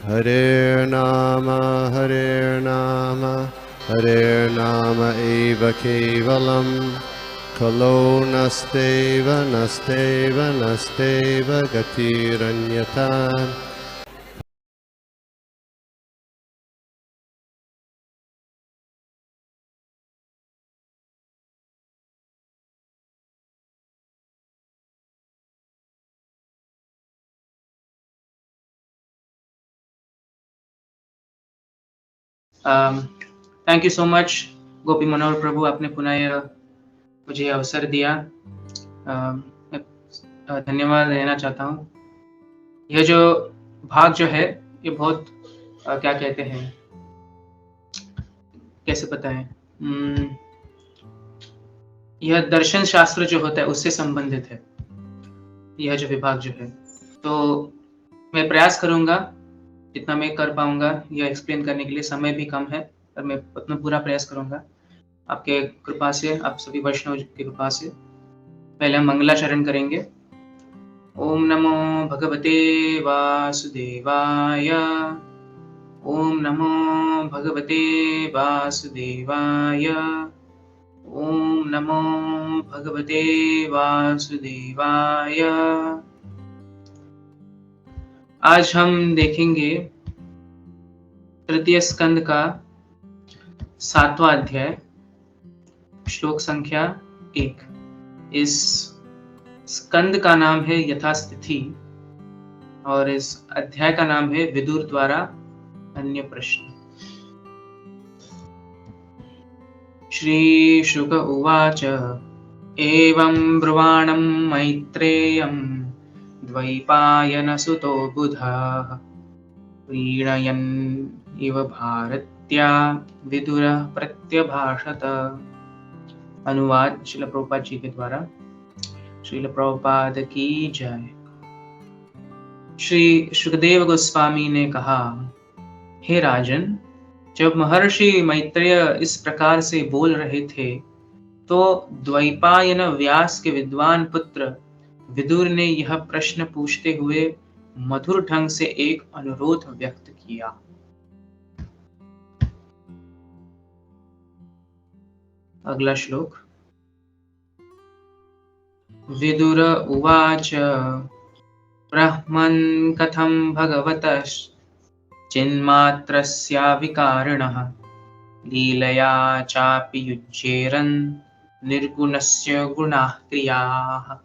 Hare Nama Hare Nama eva kevalam Kalo nasteva nasteva nasteva gatiranyata. Thank you so much Gopi Manohar Prabhu, आपने पुनः मुझे अवसर दिया। मैं धन्यवाद देना चाहता हूँ। यह जो भाग जो है ये बहुत क्या कहते हैं, कैसे बताएं, यह दर्शन शास्त्र जो होता है उससे संबंधित है यह जो विभाग जो है। तो मैं प्रयास करूंगा जितना मैं कर पाऊंगा यह एक्सप्लेन करने के लिए। समय भी कम है पर मैं अपना पूरा प्रयास करूंगा आपके कृपा से, आप सभी वैष्णव की कृपा से। पहले हम मंगलाचरण करेंगे। ओम नमो भगवते वासुदेवाय। ओम नमो भगवते वासुदेवाय। ओम नमो भगवते वासुदेवाय। आज हम देखेंगे तृतीय स्कंद का 7वां अध्याय, श्लोक संख्या 1। इस स्कंद का नाम है यथास्थिति और इस अध्याय का नाम है विदुर द्वारा अन्य प्रश्न। श्री शुक उवाच एवं ब्रुवाणं मैत्रेयं द्वैपायनसुतो बुधः प्रीणयन् इव भारत्या विदुरः प्रत्यभाषत। अनुवाद श्रील प्रभुपाद जी के द्वारा। श्रील प्रभुपाद की जय। श्री सुखदेव गोस्वामी ने कहा, हे राजन, जब महर्षि मैत्रेय इस प्रकार से बोल रहे थे तो द्वैपायन व्यास के विद्वान पुत्र विदुर ने यह प्रश्न पूछते हुए मधुर ढंग से एक अनुरोध व्यक्त किया। अगला श्लोक। विदुर उवाच ब्रह्मन् कथं भगवतः चिन्मात्रस्य विकारिणः लीलया चापि युज्येरन् निर्गुणस्य गुणाः क्रियाः।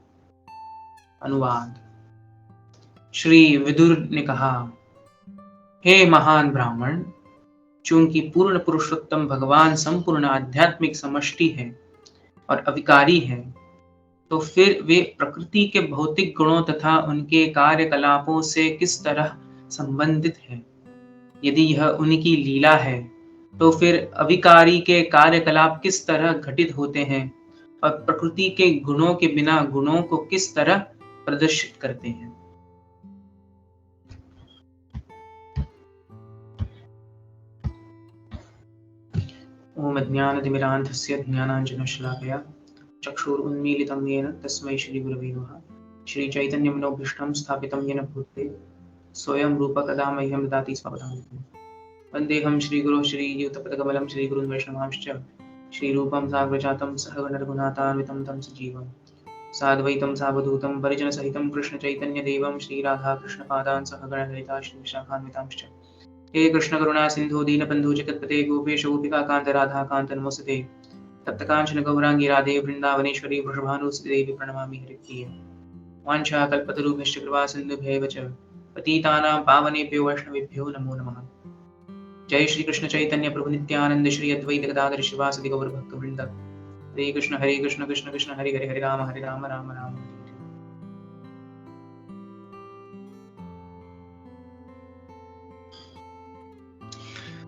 अनुवाद। श्री विदुर ने कहा, हे महान ब्राह्मण, चूंकि पूर्ण पुरुषोत्तम भगवान संपूर्ण आध्यात्मिक समष्टि है और अविकारी है, तो फिर वे प्रकृति के भौतिक गुणों तथा उनके कार्यकलापों से किस तरह संबंधित है? यदि यह उनकी लीला है तो फिर अविकारी के कार्यकलाप किस तरह घटित होते हैं और प्रकृति के गुणों के बिना गुणों को किस तरह प्रदर्शित करते हैं? ओम अज्ञानतिमिरान्धस्य ज्ञानाञ्जनशलाकया चक्षुरुन्मीलितं येन तस्मै श्रीगुरवे नमः। श्रीचैतन्यमनोभीष्टं स्थापितं येन भूतले स्वयं रूप कदा मह्यं ददाति स्वपदान्तिकम्। वन्देऽहं श्रीगुरोः श्रीयुतपदकमलं श्रीगुरुन् वैष्णवांश्च श्रीरूपं साग्रजातं सहगणरघुनाथान्वितं तं सजीवं साद्वैतं सावधूतं परिजनसहितं कृष्णचैतन्यदेवं श्रीराधाकृष्णपादान् सहगणललिता श्रीविशाखान्वितांश्च। हे कृष्ण करुणा सिंधु दीनबंधु जगत्पते गोपेश गोपिकाकान्त राधाकान्त नमोस्तुते। तप्तकाञ्चन गौराङ्गी राधे वृन्दावनेश्वरी वृषभानुसुते देवी प्रणमामि हरिप्रिये। वाञ्छाकल्पतरुभ्यश्च कृपासिन्धुभ्यैव च पतितानां पावनेभ्यो वैष्णवेभ्यो नमो नमः। जय श्री कृष्ण चैतन्य प्रभु नित्यानंद श्री अद्वैत गदाधर शिवासदि गौर भक्तवृंद। हरे कृष्ण कृष्ण कृष्ण हरे हरे हरे राम राम राम हरे।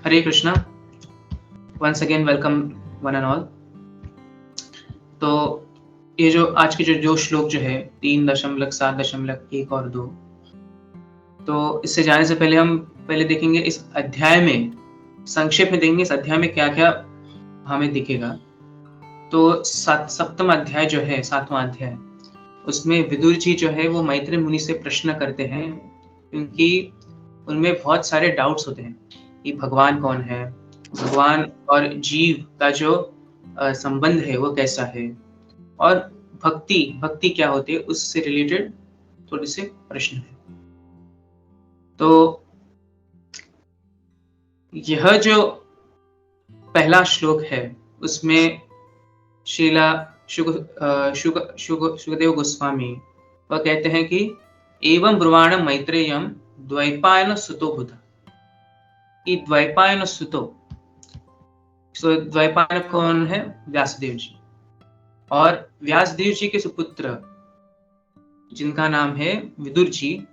हरे Krishna. Once again welcome one and all. तो ये जो आज के जो श्लोक जो है 3.7.1 और 2, तो इससे जाने से पहले हम पहले देखेंगे इस अध्याय में, संक्षेप में देखेंगे इस अध्याय में क्या क्या हमें दिखेगा। तो सप्तम अध्याय जो है, 7वां अध्याय, उसमें विदुर जी जो है वो मैत्रेय मुनि से प्रश्न करते हैं, क्योंकि उनमें बहुत सारे डाउट्स होते हैं कि भगवान कौन है, भगवान और जीव का जो संबंध है वो कैसा है, और भक्ति क्या होती है, उससे रिलेटेड थोड़े से प्रश्न है। तो यह जो पहला श्लोक है उसमें श्रीला शुकदेव गोस्वामी वह कहते हैं कि एवं ब्रुवाण मैत्रेयम द्वैपायन सुतो बुध, कि द्वैपायन सुतो, तो द्वैपायन कौन है? व्यासदेव जी। और व्यासदेव जी के सुपुत्र जिनका नाम है विदुर जी,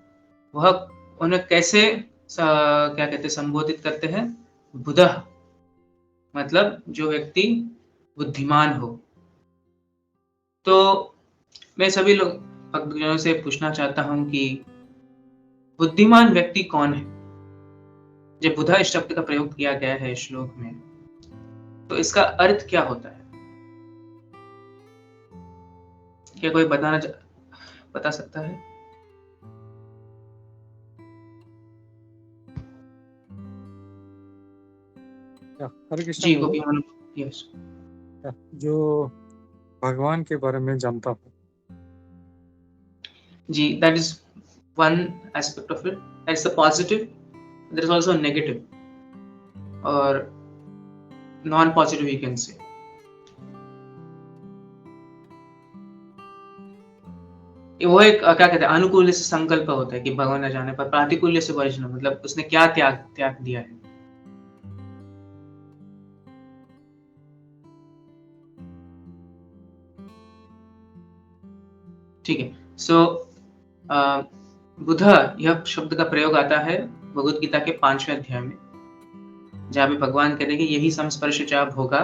वह उन्हें कैसे क्या कहते संबोधित करते हैं? बुधः, मतलब जो व्यक्ति बुद्धिमान हो। तो मैं सभी लोग भक्तजनों से पूछना चाहता हूं कि बुद्धिमान व्यक्ति कौन है? जब बुधा इस शब्द का प्रयोग किया गया है श्लोक में, तो इसका अर्थ क्या होता है? क्या कोई बता सकता है? हरे कृष्ण जी, गुरु। गोपी यस। जो भगवान के बारे में जानता हूँ जी, that is one aspect of it. That's the positive. There is also a negative or non-positive, you can say. वो एक क्या कहते हैं, अनुकूल्य से संकल्प होता है कि भगवान न जाने पर प्रातिकूल्य से वर्जन, मतलब उसने क्या त्याग दिया है। ठीक है। सो बुध यह शब्द का प्रयोग आता है भगवद गीता के 5वें अध्याय में, जहां पे भगवान कहते हैं कि यही संस्पर्श चा भोगा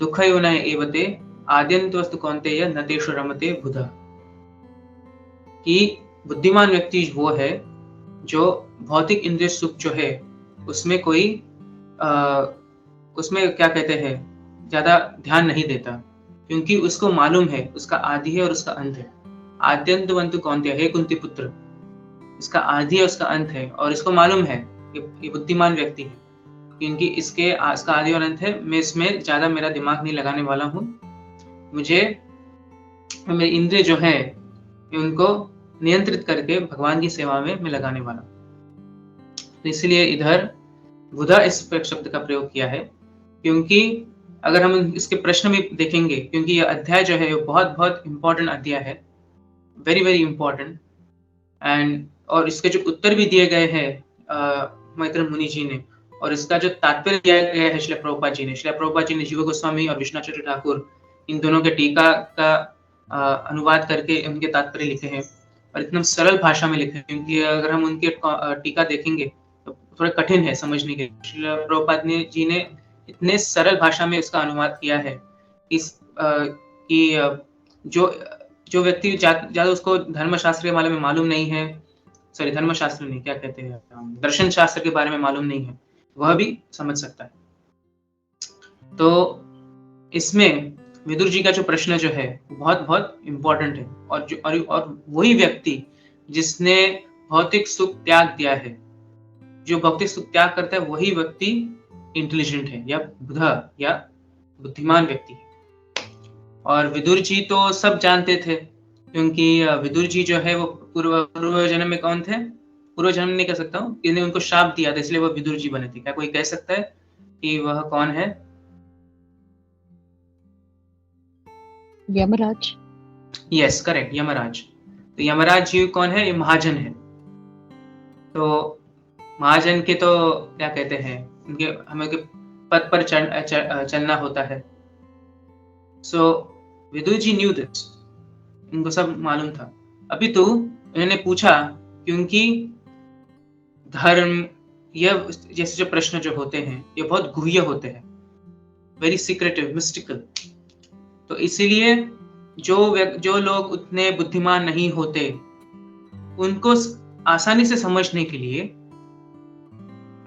दुःखयो न एवते आद्यंत वस्तु कौन्तेय न तेषु रमते बुध, कि बुद्धिमान व्यक्ति वो है जो भौतिक इंद्रिय सुख जो है उसमें कोई उसमें क्या कहते हैं ज्यादा ध्यान नहीं देता, क्योंकि उसको मालूम है उसका आदि है और उसका अंत है। आद्यंतवन्तु कौन्तेय, हे कुंती पुत्र, इसका आदि है उसका अंत है, और इसको मालूम है ये बुद्धिमान व्यक्ति है, क्योंकि इसका आदि और अंत है। मैं इसमें ज्यादा मेरा दिमाग नहीं लगाने वाला हूँ, मेरे इंद्रिय जो है उनको नियंत्रित करके भगवान की सेवा में मैं लगाने वाला हूँ। तो इसलिए इधर बुधा इस शब्द का प्रयोग किया है, क्योंकि अगर हम इसके प्रश्न में देखेंगे, क्योंकि यह अध्याय जो है वो बहुत बहुत इंपॉर्टेंट अध्याय है, वेरी वेरी इंपॉर्टेंट, एंड और इसके जो उत्तर भी दिए गए हैं मैत्र मुनि जी ने, और इसका जो तात्पर्य दिया गया है श्रील प्रभुपाद जी ने जीव गोस्वामी और विश्वनाथ ठाकुर इन दोनों के टीका का अनुवाद करके उनके तात्पर्य लिखे हैं, और एकदम सरल भाषा में लिखे हैं, क्योंकि अगर हम उनके टीका देखेंगे तो थोड़ा कठिन है समझने के। श्रील प्रभुपाद जी ने इतने सरल भाषा में इसका अनुवाद किया है कि जो व्यक्ति ज्यादा उसको धर्मशास्त्र के बारे में मालूम नहीं है, सॉरी धर्मशास्त्र नहीं, क्या कहते हैं, दर्शन शास्त्र के बारे में मालूम नहीं है, वह भी समझ सकता है। तो इसमें विदुर जी का जो प्रश्न जो है बहुत बहुत इंपॉर्टेंट है, और वही व्यक्ति जिसने भौतिक सुख त्याग दिया है, जो भौतिक सुख त्याग करता है वही व्यक्ति इंटेलिजेंट है, या बुधा या बुद्धिमान व्यक्ति है। और विदुर जी तो सब जानते थे, क्योंकि विदुर जी जो है वो पूर्व जन्म में कौन थे? पूर्व जन्म नहीं कह सकता हूँ, इन्हें उनको शाप दिया था, इसलिए वो विदुर जी बने थे। क्या कोई कह सकता है कि वह कौन है? यमराज। Yes, correct, Yamraj. तो यमराज जी कौन है? ये महाजन है। तो महाजन के तो क्या कहते हैं, उनके हमें पद पर चलना होता है। सो विदुर जी न्यू दिस, इनको सब मालूम था। अभी तो इन्होंने पूछा, क्योंकि धर्म यह जैसे जो प्रश्न जो होते हैं ये बहुत गुह्य होते हैं, वेरी सीक्रेटिव, मिस्टिकल। तो इसीलिए जो लोग उतने बुद्धिमान नहीं होते, उनको आसानी से समझने के लिए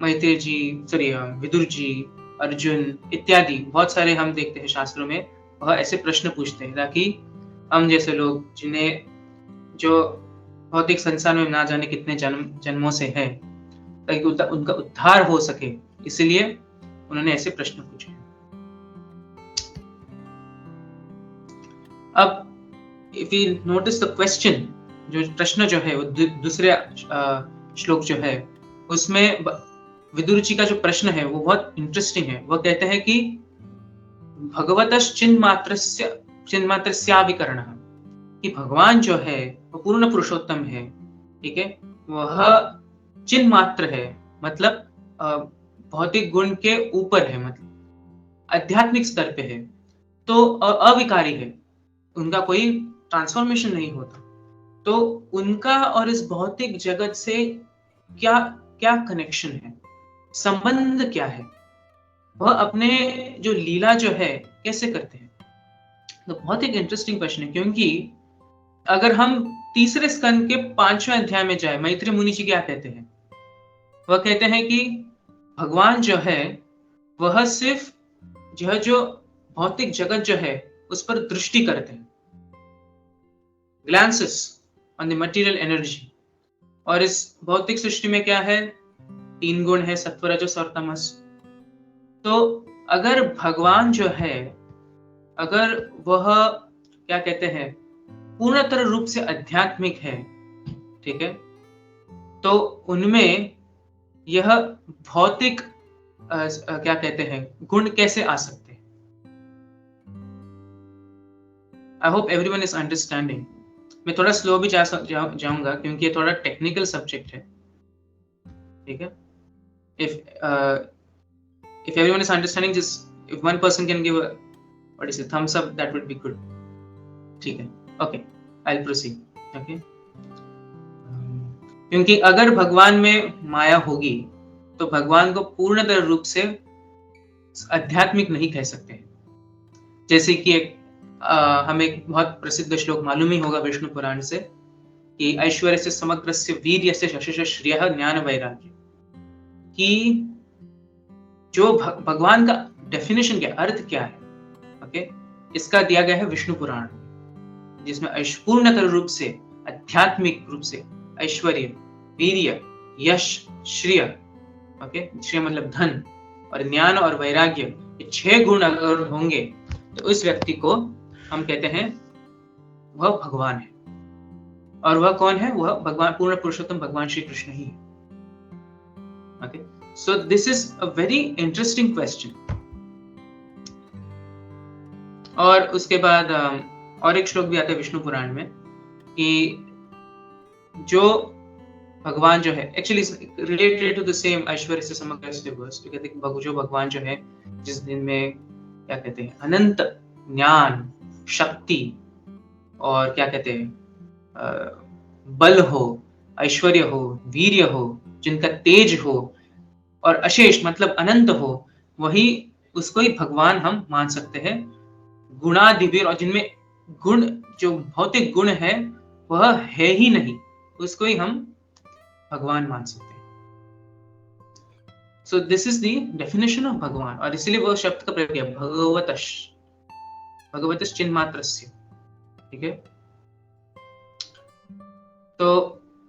मैत्रेय जी, सॉरी विदुर जी, अर्जुन इत्यादि बहुत सारे हम देखते हैं शास्त्रों में, वह ऐसे प्रश्न पूछते हैं ताकि हम जैसे लोग जिन्हें जो भौतिक संसार में ना जाने कितने जन्मों से हैं, ताकि उनका उद्धार हो सके, इसलिए उन्होंने ऐसे प्रश्न पूछे। अब if you notice the question, जो प्रश्न जो है वो दूसरे श्लोक जो है उसमें विदुर जी का जो प्रश्न है वो बहुत इंटरेस्टिंग है। वो कहते हैं कि भगवतः चिन्मात्रस्याविकरणः, कि भगवान जो है वो पूर्ण पुरुषोत्तम है, ठीक है, वह चिन्ह मात्र है, मतलब भौतिक गुण के ऊपर है, मतलब आध्यात्मिक स्तर पे है, तो अविकारी है, उनका कोई ट्रांसफॉर्मेशन नहीं होता। तो उनका और इस भौतिक जगत से क्या क्या कनेक्शन है, संबंध क्या है, वह अपने जो लीला जो है कैसे करते हैं। तो बहुत एक इंटरेस्टिंग क्वेश्चन है, क्योंकि अगर हम तीसरे स्कंद के 5वें अध्याय में जाए, मैत्री मुनि जी क्या कहते हैं? वह कहते हैं कि भगवान जो है वह सिर्फ जो भौतिक जगत जो है उस पर दृष्टि करते हैं, ग्लैंसेस ऑन द मटेरियल एनर्जी। और इस भौतिक सृष्टि में क्या है? 3 गुण है, सत्व रजस और तमस। तो अगर भगवान जो है, अगर वह क्या कहते हैं पूर्णतः रूप से आध्यात्मिक है, ठीक है, तो उनमें यह भौतिक क्या कहते हैं गुण कैसे आ सकते हैं? I hope everyone is understanding. मैं थोड़ा स्लो भी जाऊंगा क्योंकि ये थोड़ा टेक्निकल सब्जेक्ट है, ठीक है। if everyone is understanding, just if one person can give a thumbs up, that would be good, ठीक है। okay, I'll proceed, okay। क्योंकि अगर भगवान में माया होगी तो भगवान को पूर्णतः रूप से आध्यात्मिक नहीं कह सकते। जैसे कि हमें एक बहुत प्रसिद्ध श्लोक मालूम ही होगा विष्णु पुराण से, कि ऐश्वर्य से समग्रस्य वीर्य से यशस्य श्रेयः ज्ञान वैराग्य, कि जो भगवान का डेफिनेशन क्या, अर्थ क्या है, ओके, इसका दिया गया है विष्णु पुराण, जिसमें पूर्णतः रूप से आध्यात्मिक रूप से ऐश्वर्य, वीर्य, यश, श्रेय, ओके, श्रेय मतलब धन, और ज्ञान और वैराग्य, ये 6 गुण अगर होंगे तो उस व्यक्ति को हम कहते हैं वह भगवान है। और वह कौन है? वह भगवान पूर्ण पुरुषोत्तम भगवान श्री कृष्ण ही है। Okay, so this is a very interesting question. और उसके बाद और एक श्लोक भी आता है विष्णु पुराण में, कि जो भगवान जो है, actually related to the same ऐश्वर्य से समग्र वर्स, तो कहते हैं जो भगवान जो है जिस दिन में क्या कहते हैं अनंत ज्ञान, शक्ति और क्या कहते हैं बल हो, ऐश्वर्य हो, वीर्य हो, जिनका तेज हो और अशेष मतलब अनंत हो, वही उसको ही भगवान हम मान सकते हैं। गुणादिवीर, और जिनमें गुण, जो भौतिक गुण है वह है ही नहीं, उसको ही हम भगवान मान सकते हैं। सो this is the definition of भगवान, और इसलिए वह शब्द का प्रयोग किया भगवतश, भगवतश चिन्ह मात्रस्य, ठीक है। तो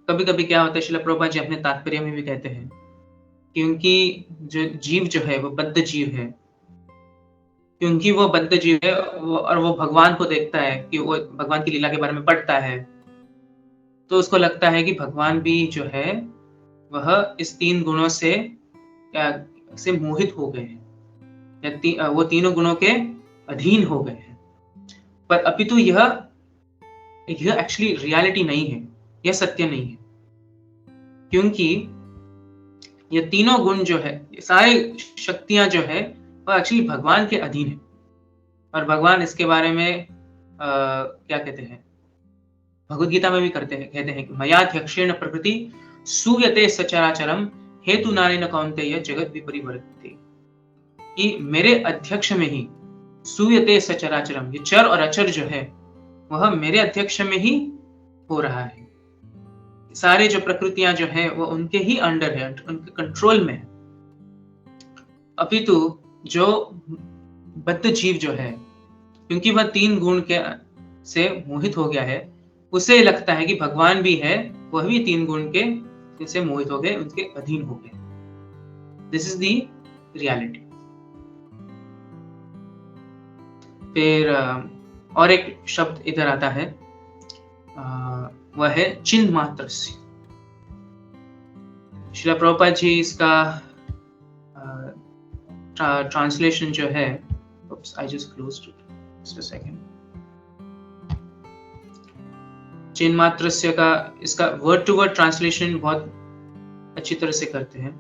कभी कभी क्या होता है, श्रील प्रभुपाद जी अपने तात्पर्य में भी कहते हैं, क्योंकि जो जीव जो है वो बद्ध जीव है, क्योंकि वो बद्ध जीव है और वो भगवान को देखता है, कि वो भगवान की लीला के बारे में पढ़ता है, तो उसको लगता है कि भगवान भी जो है वह इस 3 गुणों से मोहित हो गए हैं, या वो तीनों गुणों के अधीन हो गए हैं। पर अपितु यह एक्चुअली रियलिटी नहीं है, यह सत्य नहीं है, क्योंकि ये तीनों गुण जो है, सारी शक्तियां जो है, वो एक्चुअली भगवान के अधीन है। और भगवान इसके बारे में क्या कहते हैं, भगवद गीता में भी कहते हैं कि मयाध्यक्षेण प्रकृति सूयते सचराचरम हेतु नानेन कौन्तेय जगत विपरिवर्तते, कि मेरे अध्यक्ष में ही सूयते सचराचरम, ये चर और अचर जो है वह मेरे अध्यक्ष में ही हो रहा है। सारे जो प्रकृतियां जो है वो उनके ही अंडर है, उनके कंट्रोल में है। अपितु जो बद्ध जीव जो है, क्योंकि वह 3 गुण के से मोहित हो गया है, उसे लगता है कि भगवान भी है, वह भी 3 गुण के से मोहित हो गए, उनके अधीन हो गए। This is the reality. फिर और एक शब्द इधर आता है, वह है चिन्ह मात्र से। श्रील प्रभुपाद जी इसका ट्रांसलेशन जो है, I just closed it, just a second. चिन्ह मात्र से का इसका वर्ड टू वर्ड ट्रांसलेशन बहुत अच्छी तरह से करते हैं।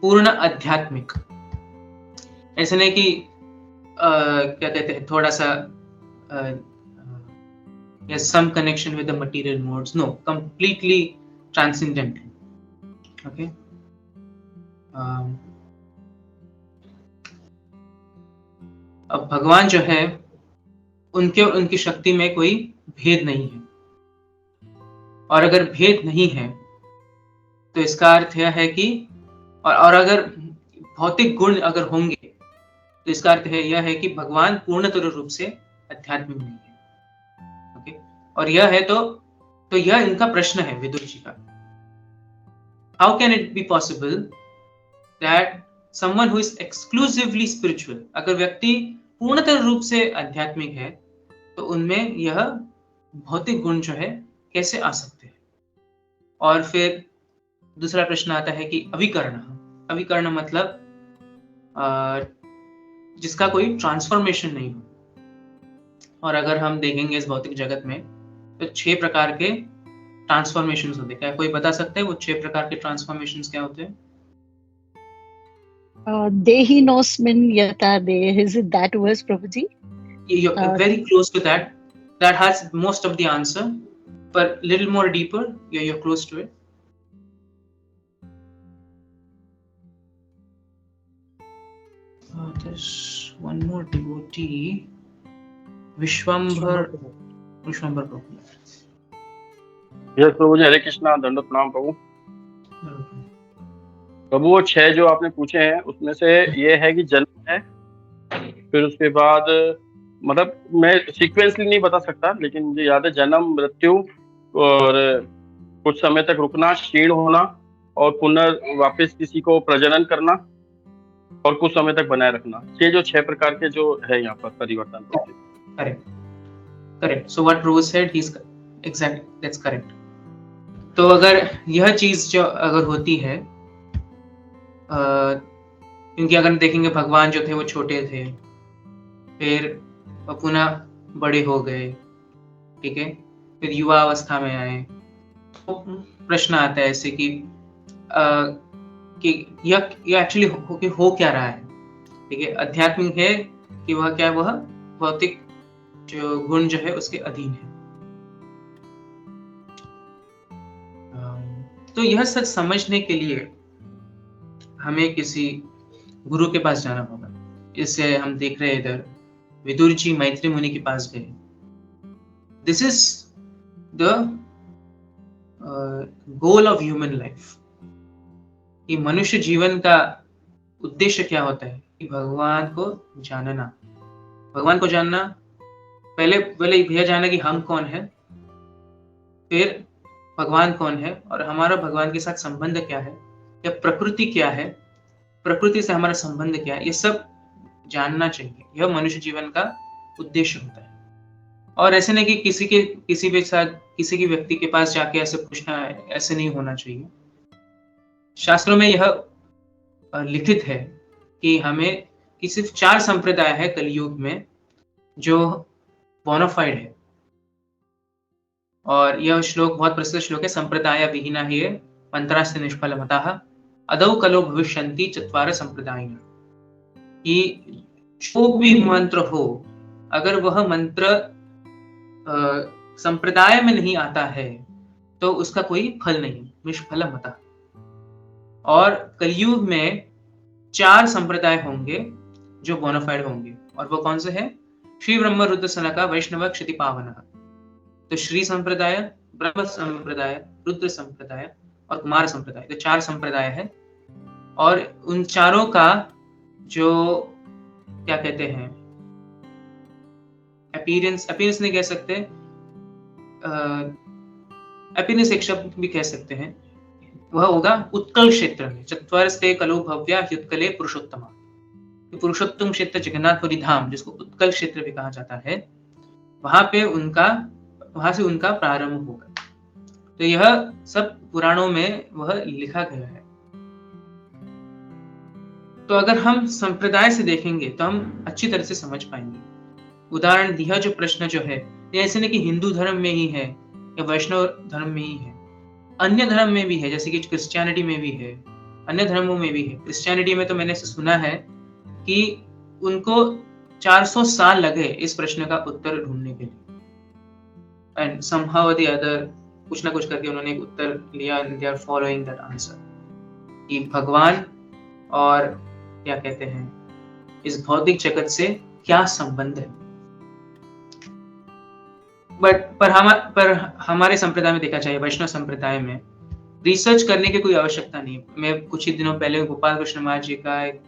पूर्ण आध्यात्मिक, ऐसे नहीं कि क्या कहते हैं थोड़ा सा yes, some connection with the material modes. No, completely transcendental. Okay. अब भगवान जो है, उनके और उनकी शक्ति में कोई भेद नहीं है, और अगर भेद नहीं है तो इसका अर्थ यह है कि और अगर भौतिक गुण अगर होंगे तो इसका अर्थ यह है कि भगवान पूर्णतः रूप से अध्यात्मिक नहीं है। ओके, और यह है तो यह इनका प्रश्न है विदुर जी का। How can it be possible that someone who is exclusively spiritual, अगर व्यक्ति पूर्णतः रूप से आध्यात्मिक है तो उनमें यह भौतिक गुण जो है कैसे आ सकते हैं। और फिर दूसरा प्रश्न आता है कि अविकर्ण मतलब जिसका कोई ट्रांसफॉर्मेशन नहीं हो। और अगर हम देखेंगे इस भौतिक जगत में तो 6 प्रकार के ट्रांसफॉर्मेशंस होते हैं। क्या कोई बता सकता है वो 6 प्रकार के ट्रांसफॉर्मेशंस क्या होते हैं? देहिनोस्मिन् यथा देह, is it that verse, Prabhuji? You're very close to that. That has most of the answer, but little more deeper. You're close to it. There's one more devotee, Vishwambar Prabhu. Yes Prabhu ji, हरे कृष्णा, दंडवत प्रणाम प्रभु। प्रभु वो 6 जो आपने पूछे हैं उसमें से ये है कि जन्म है, फिर उसके बाद मतलब मैं सीक्वेंसली नहीं बता सकता, लेकिन मुझे याद है जन्म, मृत्यु और कुछ समय तक रुकना, क्षीण होना और पुनर्वापस किसी को प्रजनन करना और कुछ समय तक बनाए रखना। ये जो 6 प्रकार के जो है यहाँ पर परिवर्तन। Correct. So what Prabhu said, he's exactly, that's correct. तो अगर यह चीज जो अगर होती है, क्योंकि अगर देखेंगे भगवान जो थे वो छोटे थे, फिर पुनः बड़े हो गए, ठीक है, फिर युवा अवस्था में आए, तो प्रश्न आता है ऐसे कि यह एक्चुअली हो क्या रहा है, ठीक है, आध्यात्मिक है कि वह भौतिक जो गुण जो है उसके अधीन है। तो यह सच समझने के लिए हमें किसी गुरु के पास जाना होगा। इससे हम देख रहे हैं इधर विदुर जी मैत्री मुनि के पास गए। This is the goal of human life, कि मनुष्य जीवन का उद्देश्य क्या होता है, कि भगवान को जानना। भगवान को जानना, पहले यह जानना कि हम कौन है, फिर भगवान कौन है और हमारा भगवान के साथ संबंध क्या है, या प्रकृति क्या है, प्रकृति से हमारा संबंध क्या है, ये सब जानना चाहिए। यह मनुष्य जीवन का उद्देश्य होता है। और ऐसे नहीं कि किसी के व्यक्ति के पास जाके ऐसे पूछना है, ऐसे नहीं होना चाहिए। शास्त्रों में यह लिखित है कि हमें कि सिर्फ 4 संप्रदाय है कलयुग में जो बोनाफाइड है, और यह श्लोक बहुत प्रसिद्ध श्लोक है, संप्रदाय विहीना ही मंत्रास्ते निष्फलमतः अदौ कलो भविष्यन्ति चत्वार संप्रदायिनः। कि जो भी मंत्र हो, अगर वह मंत्र संप्रदाय में नहीं आता है तो उसका कोई फल नहीं, निष्फलमतः। और कलयुग में 4 संप्रदाय होंगे जो बोनाफाइड होंगे, और वो कौन से है? श्री ब्रह्म रुद्र सनका वैष्णव क्षति पावनः। तो श्री संप्रदाय, ब्रह्म संप्रदाय, रुद्र संप्रदाय और कुमार संप्रदाय, तो 4 संप्रदाय है। और उन चारों का जो क्या कहते हैं, अपीयरेंस नहीं कह सकते, हैप्पीनेस एक शब्द भी कह सकते हैं, वह होगा उत्कल क्षेत्र में। चत्वारस्ते कलो भव्या ह्युत्कले पुरुषोत्तमा। पुरुषोत्तम क्षेत्र जगन्नाथपुरी धाम, जिसको उत्कल क्षेत्र भी कहा जाता है, वहां से उनका प्रारंभ होगा। तो यह सब पुराणों में वह लिखा गया है। तो अगर हम संप्रदाय से देखेंगे तो हम अच्छी तरह से समझ पाएंगे। उदाहरण दिया जो प्रश्न जो है, ये ऐसे नहीं कि हिंदू धर्म में ही है या वैष्णव धर्म में ही है, अन्य धर्म में भी है, जैसे कि क्रिश्चियनिटी में भी है, अन्य धर्मों में भी है। क्रिश्चियनिटी में तो मैंने सुना है कि उनको 400 साल लगे इस प्रश्न का उत्तर ढूंढने के लिए, एंड समहाउ द अदर कुछ ना कुछ करके उन्होंने एक उत्तर लिया, and they are following that answer कि भगवान और क्या कहते हैं इस भौतिक जगत से क्या संबंध है। पर हमारे संप्रदाय में देखा जाए, वैष्णव संप्रदाय में रिसर्च करने की कोई आवश्यकता नहीं। मैं कुछ ही दिनों पहले गोपाल कृष्ण महाराज जी का एक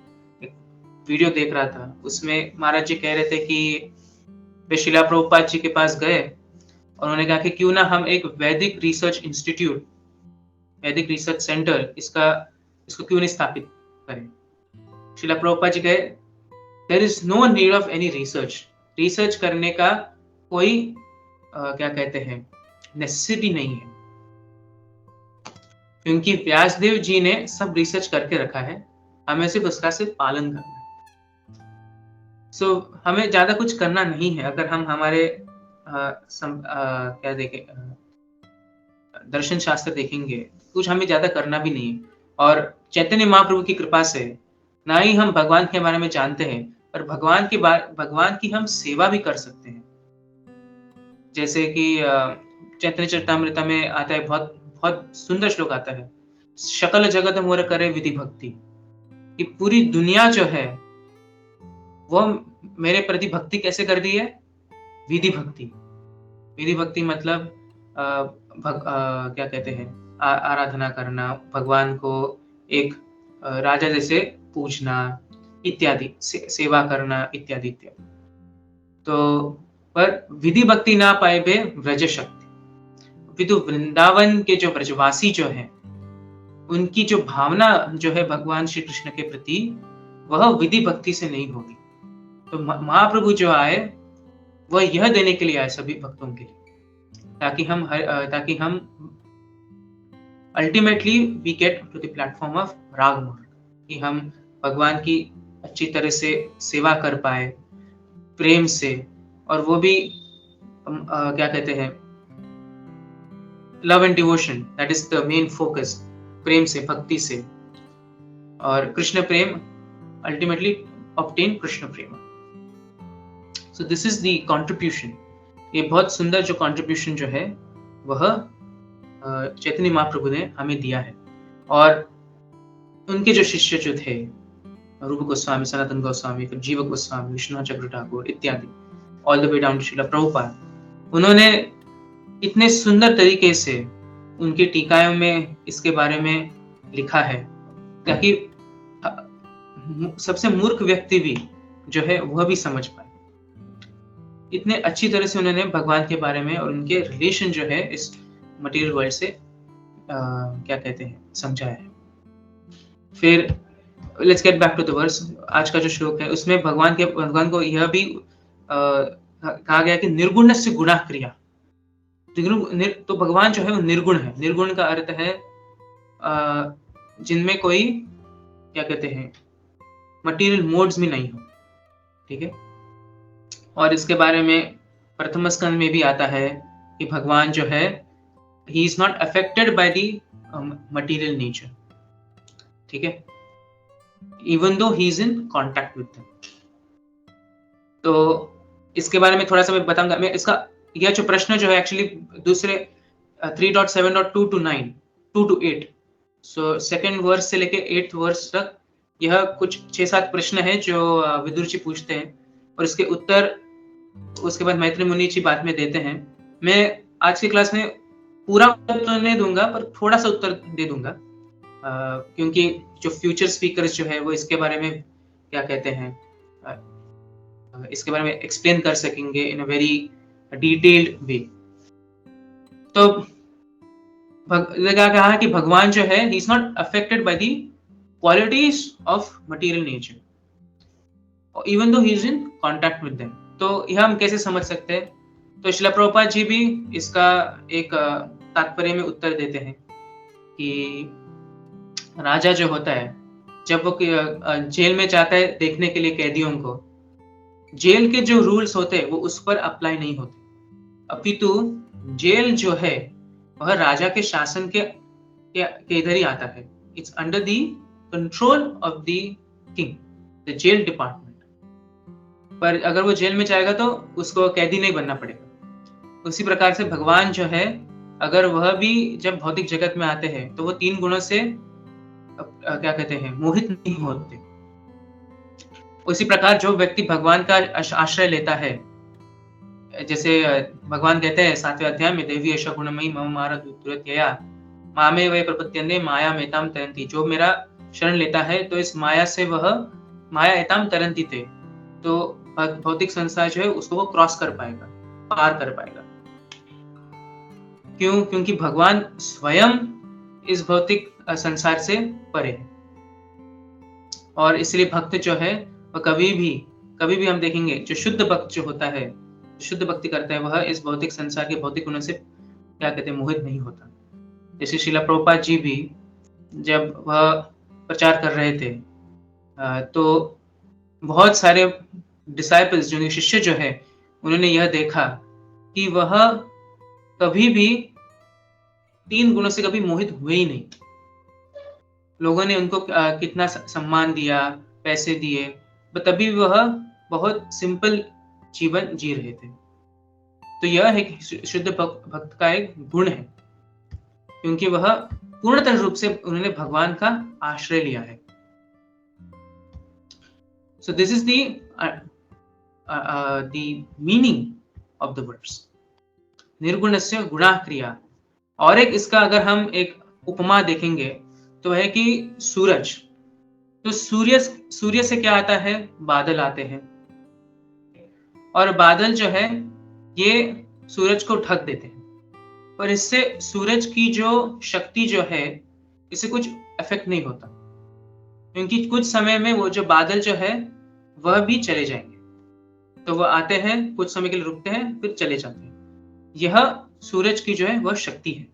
वीडियो देख रहा था। उसमें महाराज जी कह रहे थे कि वे शिला प्रभुपाद जी के पास गए और उन्होंने कहा कि क्यों ना हम एक Vedic research institute, Vedic research centre इसको क्यों नहीं स्थापित करें। शिला प्रभुपाद जी कहे there is no need of any research करने का कोई क्या कहते हैं नेसेसिटी नहीं है, क्योंकि व्यासदेव जी ने सब रिसर्च करके रखा है, हमें सिर्फ उसका सिर्फ पालन करना है। हमें ज्यादा कुछ करना नहीं है। अगर हम हमारे क्या देखें दर्शन शास्त्र देखेंगे, कुछ हमें ज्यादा करना भी नहीं है। और चैतन्य महाप्रभु की कृपा से ना ही हम भगवान के बारे में जानते हैं, पर भगवान की हम सेवा भी कर सकते हैं। जैसे कि चैतन्य चरितामृत में आता है, बहुत बहुत सुंदर श्लोक आता है, सकल जगत मोर करे विधि भक्ति, कि पूरी दुनिया जो है वो मेरे प्रति भक्ति कैसे कर दी है, विधि भक्ति मतलब क्या कहते हैं आराधना करना, भगवान को एक राजा जैसे पूजना इत्यादि, सेवा करना इत्यादि इत्यादि। तो पर विधि भक्ति ना पाए बे व्रज शक्ति। विदु वृंदावन के जो व्रजवासी जो हैं, उनकी जो भावना जो है भगवान श्री कृष्ण के प्रति, वह विधि भक्ति से नहीं होगी। तो महाप्रभु जो आए वह यह देने के लिए आए सभी भक्तों के लिए, ताकि हम ultimately we get to the platform of raga marga, कि हम भगवान की अच्छी तरह से सेवा कर पाए प्रेम से, और वो भी क्या कहते हैं love and devotion, that is the main focus, प्रेम से, भक्ति से, और कृष्ण प्रेम, अल्टीमेटली ऑब्टेन कृष्ण प्रेम। So this is the contribution. ये बहुत सुंदर जो कंट्रीब्यूशन जो है वह चैतन्य महाप्रभु ने हमें दिया है। और उनके जो शिष्य जो थे, रूप गोस्वामी, सनातन गोस्वामी, फिर जीवक गोस्वामी, विष्णु चक्र ठाकुर इत्यादि, all the way down to Srila Prabhupada, उन्होंने इतने सुंदर तरीके से उनकी टीकाओं में इसके बारे में लिखा है, ताकि सबसे मूर्ख व्यक्ति भी जो है वह भी समझ पाए। इतने अच्छी तरह से उन्होंने भगवान के बारे में और उनके रिलेशन जो है इस मटेरियल वर्ल्ड से क्या कहते हैं समझाया है। फिर let's get back to the verse. आज का जो श्लोक है उसमें भगवान को यह भी कहा गया कि निर्गुणस्य गुणा क्रिया। तो भगवान जो है वो निर्गुण है। निर्गुण का अर्थ है जिनमें कोई क्या कहते हैं मटेरियल मोड्स में नहीं हो, ठीक है। और इसके बारे में प्रथम स्कंद में भी आता है कि भगवान जो है he is not affected by the material nature, ठीक है, even though he is in contact with them. तो इसके बारे में थोड़ा सा मैं बताऊंगा। मैं इसका यह जो प्रश्न जो है एक्चुअली दूसरे 3.7.2 to 9 2 to 8, so second verse से लेके 8th वर्स तक यह कुछ 6-7 प्रश्न है जो विदुर जी पूछते हैं, और इसके उत्तर उसके बाद मैत्री मुनि जी बाद में देते हैं। मैं आज की क्लास में पूरा उत्तर नहीं दूंगा, पर थोड़ा सा उत्तर दे दूंगा, क्योंकि जो फ्यूचर स्पीकर्स जो है वो इसके बारे में क्या कहते हैं इसके बारे में एक्सप्लेन कर सकेंगे इन अ वेरी डिटेल्ड वे। तो क्या कहा कि भगवान जो है, he is not affected by the qualities of material nature even though he is in contact with them. तो यह हम कैसे समझ सकते हैं? तो श्रील प्रभुपाद जी भी इसका एक तात्पर्य में उत्तर देते हैं कि राजा जो होता है, जब वो जेल में जाता है देखने के लिए कैदियों को, जेल के जो रूल्स होते हैं वो उस पर अप्लाई नहीं होते, अपितु जेल जो है वह राजा के शासन के इधर ही आता है। It's under the control of the king, the jail department. पर अगर वो जेल में जाएगा तो उसको कैदी नहीं बनना पड़ेगा। उसी प्रकार से भगवान जो है, अगर वह भी जब भौतिक जगत में आते हैं तो वो 3 गुणों से क्या कहते हैं, मोहित नहीं होते। उसी प्रकार जो व्यक्ति भगवान का आश्रय लेता है, जैसे भगवान कहते हैं 7वें अध्याय में, देवी ऐशा गुणमयी मम मारा दुर्यतया मामे वै प्रपद्यन्ते माया मेताम तरन्ति। जो मेरा शरण लेता है तो इस माया से वह माया एताम तरन्ति थे, तो भौतिक संसार जो है उसको वो क्रॉस कर पाएगा, पार कर पाएगा। क्यों? क्योंकि भगवान स्वयं इस भौतिक संसार से परे है। और इसलिए भक्त जो है वह कभी भी हम देखेंगे, जो शुद्ध भक्त जो होता है, शुद्ध भक्ति करता है, वह इस भौतिक संसार के भौतिक गुणों से क्या कहते हैं, मोहित नहीं होता। जैसे श्रील प्रभुपाद जी भी जब वह प्रचार कर रहे थे तो बहुत सारे डिसाइपल्स जो शिष्य जो है, उन्होंने यह देखा कि वह कभी भी 3 गुणों से कभी मोहित हुए ही नहीं। लोगों ने उनको कितना सम्मान दिया, पैसे दिए, तभी वह बहुत सिंपल जीवन जी रहे थे। तो यह है कि शुद्ध भक्त का एक गुण है, क्योंकि वह पूर्णतः रूप से उन्होंने भगवान का आश्रय लिया है। So this is the meaning of the verse. निर्गुणस्य गुणा क्रिया। और एक इसका अगर हम एक उपमा देखेंगे तो है कि सूरज, तो सूर्य से क्या आता है, बादल आते हैं, और बादल जो है ये सूरज को ढक देते हैं, पर इससे सूरज की जो शक्ति जो है इससे कुछ इफेक्ट नहीं होता, क्योंकि कुछ समय में वो जो बादल जो है वह भी चले जाएंगे। तो वह आते हैं, कुछ समय के लिए रुकते हैं, फिर चले जाते हैं। यह सूरज की जो है वह शक्ति है।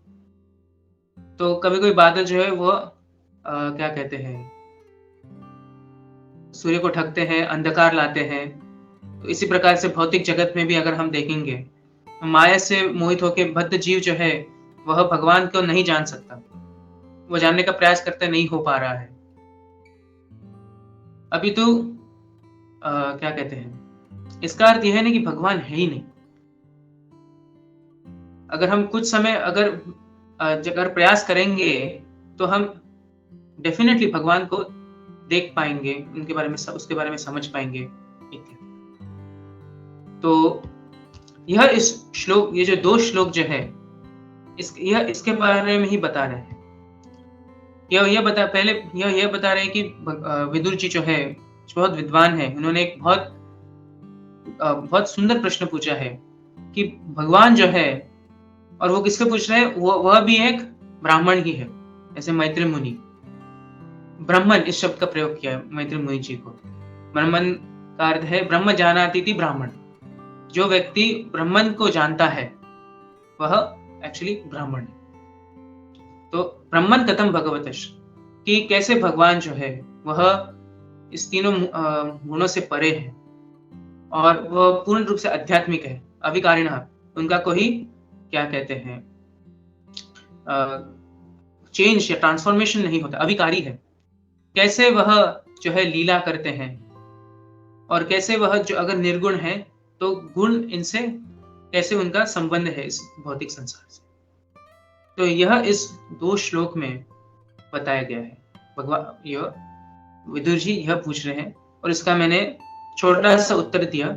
तो कभी कोई बादल जो है वह क्या कहते हैं, सूर्य को ढकते हैं, अंधकार लाते हैं। तो इसी प्रकार से भौतिक जगत में भी अगर हम देखेंगे, माया से मोहित होकर बद्ध जीव जो है वह भगवान को नहीं जान सकता, वो जानने का प्रयास करते नहीं हो पा रहा है। अभी तो क्या कहते हैं, इसका अर्थ यह है ना कि भगवान है ही नहीं। अगर हम कुछ समय अगर प्रयास करेंगे तो हम डेफिनेटली भगवान को देख पाएंगे, उनके बारे में उसके बारे में समझ पाएंगे। तो यह इस श्लोक, ये जो 2 श्लोक जो है इसके बारे में ही बता रहे हैं। यह बता रहे हैं कि विदुर जी जो है बहुत विद्वान है, उन्होंने एक बहुत सुंदर प्रश्न पूछा है कि भगवान जो है, और वो किसके पूछ रहे हैं, वह भी एक ब्राह्मण ही है। ऐसे मैत्री मुनि, ब्राह्मण इस शब्द का प्रयोग किया है मैत्री मुनि जी को। ब्राह्मण का अर्थ है ब्रह्म जानाति इति ब्राह्मण। जो व्यक्ति ब्राह्मण को जानता है वह एक्चुअली ब्राह्मण है। तो ब्राह्मण कथम भगवतश, कि कैसे भगवान जो है वह इस तीनों गुणों से परे है और वह पूर्ण रूप से आध्यात्मिक है, अविकारिण, उनका कोई क्या कहते हैं चेंज या ट्रांसफॉर्मेशन नहीं होता, अविकारी है। कैसे वह जो है लीला करते हैं, और कैसे वह जो अगर निर्गुण है तो गुण इनसे कैसे उनका संबंध है इस भौतिक संसार से। तो यह इस 2 श्लोक में बताया गया है। भगवान यह विदुर जी यह पूछ रहे हैं, और इसका मैंने छोटा सा उत्तर दिया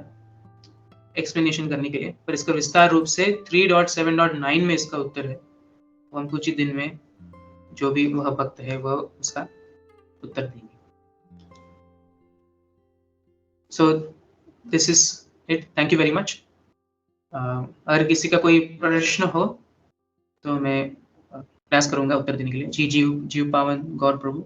एक्सप्लेनेशन करने के लिए, पर इसका विस्तार रूप से 3.7.9 में इसका उत्तर है। वो हम कुछ ही दिन में जो भी वह भक्त है वह उसका उत्तर देंगे। सो this is it, thank you very much. अगर किसी का कोई प्रश्न हो तो मैं प्रयास करूंगा उत्तर देने के लिए। जी जीव पावन गौर प्रभु।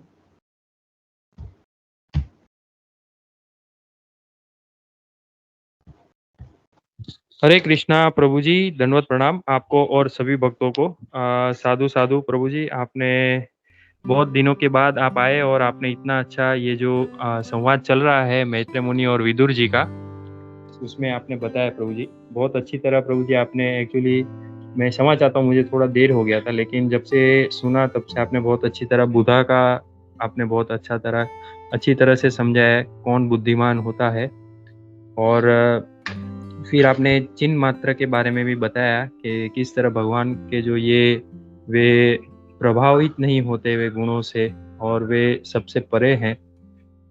हरे कृष्णा प्रभु जी, दंडवत प्रणाम आपको और सभी भक्तों को। साधु साधु प्रभु जी, आपने बहुत दिनों के बाद आप आए और आपने इतना अच्छा ये जो संवाद चल रहा है मैत्रेय मुनि और विदुर जी का, उसमें आपने बताया प्रभु जी बहुत अच्छी तरह। प्रभु जी आपने एक्चुअली, मैं क्षमा चाहता हूँ मुझे थोड़ा देर हो गया था, लेकिन जब से सुना तब से आपने बहुत अच्छी तरह बुद्धा का आपने बहुत अच्छी तरह से समझाया कौन बुद्धिमान होता है। और फिर आपने चिन्ह मात्र के बारे में भी बताया कि किस तरह भगवान के जो वे प्रभावित नहीं होते वे गुणों से और वे सबसे परे हैं।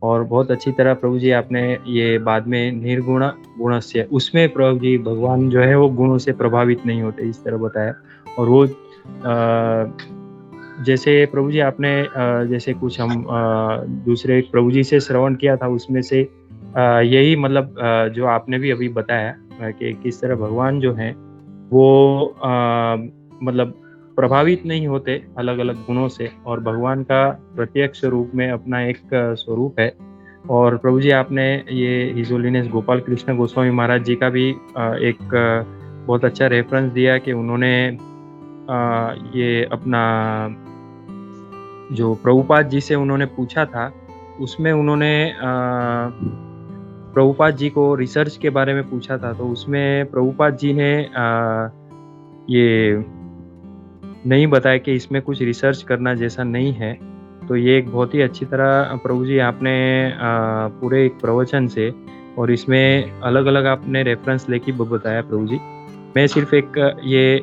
और बहुत अच्छी तरह प्रभु जी आपने ये बाद में निर्गुण गुणस्य, उसमें प्रभु जी भगवान जो है वो गुणों से प्रभावित नहीं होते इस तरह बताया। और वो जैसे प्रभु जी आपने जैसे कुछ हम दूसरे प्रभु जी से श्रवण किया था, उसमें से यही मतलब जो आपने भी अभी बताया कि किस तरह भगवान जो हैं वो मतलब प्रभावित नहीं होते अलग अलग गुणों से, और भगवान का प्रत्यक्ष रूप में अपना एक स्वरूप है। और प्रभु जी आपने ये हिज होलीनेस गोपाल कृष्ण गोस्वामी महाराज जी का भी एक बहुत अच्छा रेफरेंस दिया कि उन्होंने ये अपना जो प्रभुपाद जी से उन्होंने पूछा था, उसमें उन्होंने प्रभुपाद जी को रिसर्च के बारे में पूछा था, तो उसमें प्रभुपाद जी ने ये नहीं बताया कि इसमें कुछ रिसर्च करना जैसा नहीं है। तो ये एक बहुत ही अच्छी तरह प्रभु जी आपने पूरे एक प्रवचन से और इसमें अलग अलग आपने रेफरेंस लेके बताया प्रभु जी। मैं सिर्फ एक ये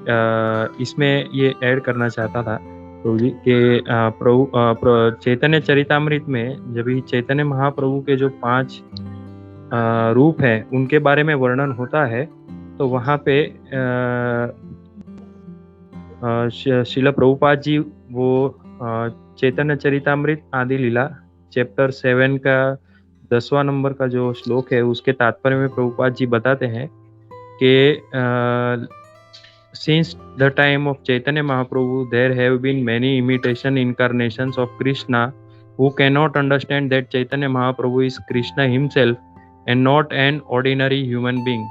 इसमें ये ऐड करना चाहता था प्रभु जी कि प्रभु चैतन्य चरितामृत में जब ही चैतन्य महाप्रभु के जो 5 रूप है उनके बारे में वर्णन होता है, तो वहाँ पे श्रील प्रभुपाद जी वो चैतन्य चरितामृत आदि लीला चैप्टर 7 का 10वां नंबर का जो श्लोक है उसके तात्पर्य में प्रभुपाद जी बताते हैं कि since the time of Chaitanya Mahaprabhu there have been many imitation incarnations of Krishna who cannot understand that Chaitanya Mahaprabhu is Krishna himself and not an ordinary human being.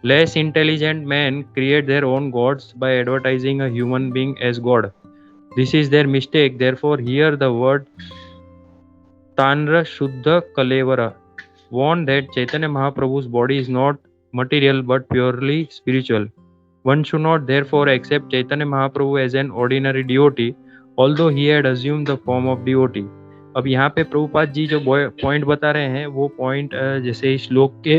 Less intelligent men create their own gods by advertising a human being as God. This is their mistake. Therefore, here the word Tanra Shuddha Kalevara warned that Chaitanya Mahaprabhu's body is not material but purely spiritual. One should not therefore accept Chaitanya Mahaprabhu as an ordinary devotee, although he had assumed the form of devotee. अब यहाँ पे प्रभुपाद जी जो point बता रहे हैं वो point जैसे इस श्लोक के